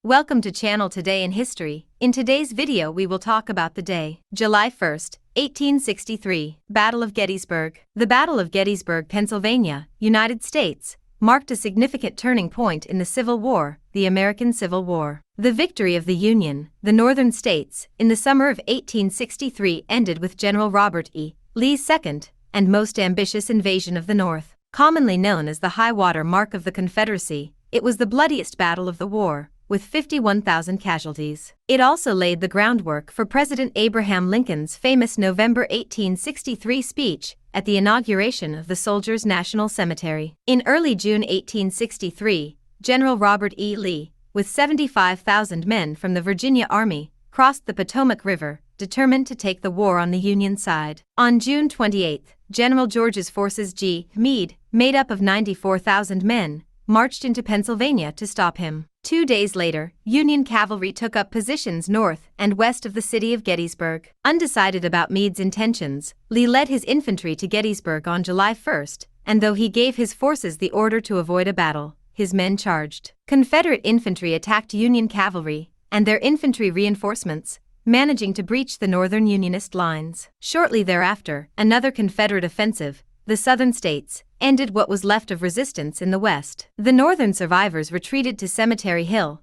Welcome to Channel Today in History. In today's video we will talk about the day, July 1st, 1863, Battle of Gettysburg. The Battle of Gettysburg, Pennsylvania, United States, marked a significant turning point in the Civil War, the American Civil War. The victory of the Union, the Northern states, in the summer of 1863 ended with General Robert E. Lee's second and most ambitious invasion of the North. Commonly known as the high-water mark of the Confederacy, it was the bloodiest battle of the war, with 51,000 casualties. It also laid the groundwork for President Abraham Lincoln's famous November 1863 speech at the inauguration of the Soldiers' National Cemetery. In early June 1863, General Robert E. Lee, with 75,000 men from the Virginia Army, crossed the Potomac River, determined to take the war on the Union side. On June 28, General George's forces G. Meade, made up of 94,000 men, marched into Pennsylvania to stop him. 2 days later, Union cavalry took up positions north and west of the city of Gettysburg. Undecided about Meade's intentions, Lee led his infantry to Gettysburg on July 1st, and though he gave his forces the order to avoid a battle, his men charged. Confederate infantry attacked Union cavalry and their infantry reinforcements, managing to breach the Northern Unionist lines. Shortly thereafter, another Confederate offensive, the Southern states, ended what was left of resistance in the West. The Northern survivors retreated to Cemetery Hill,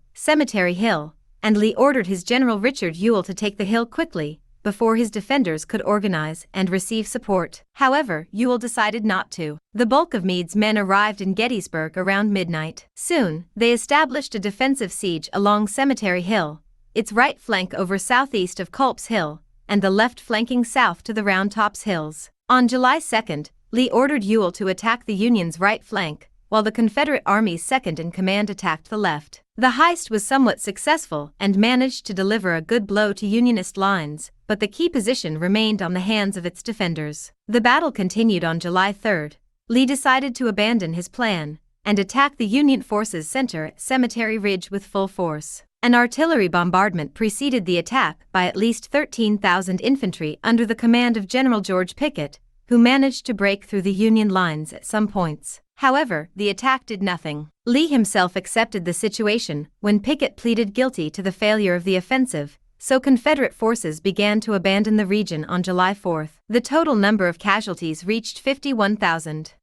and Lee ordered his General Richard Ewell to take the hill quickly, before his defenders could organize and receive support. However, Ewell decided not to. The bulk of Meade's men arrived in Gettysburg around midnight. Soon, they established a defensive siege along Cemetery Hill, its right flank over southeast of Culp's Hill, and the left flanking south to the Round Tops Hills. On July 2nd, Lee ordered Ewell to attack the Union's right flank, while the Confederate Army's second-in-command attacked the left. The heist was somewhat successful and managed to deliver a good blow to Unionist lines, but the key position remained on the hands of its defenders. The battle continued on July 3rd. Lee decided to abandon his plan and attack the Union forces' center at Cemetery Ridge with full force. An artillery bombardment preceded the attack by at least 13,000 infantry under the command of General George Pickett, who managed to break through the Union lines at some points. However, the attack did nothing. Lee himself accepted the situation when Pickett pleaded guilty to the failure of the offensive, so Confederate forces began to abandon the region on July 4th. The total number of casualties reached 51,000.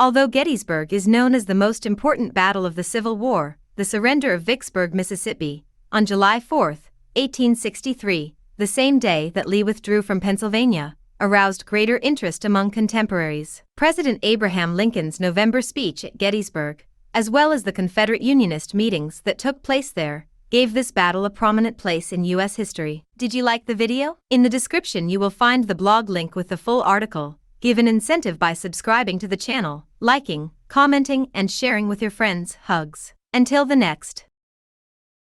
Although Gettysburg is known as the most important battle of the Civil War, the surrender of Vicksburg, Mississippi, on July 4, 1863, the same day that Lee withdrew from Pennsylvania, aroused greater interest among contemporaries. President Abraham Lincoln's November speech at Gettysburg, as well as the Confederate Unionist meetings that took place there, gave this battle a prominent place in U.S. history. Did you like the video? In the description you will find the blog link with the full article. Give an incentive by subscribing to the channel, liking, commenting, and sharing with your friends. Hugs. Until the next.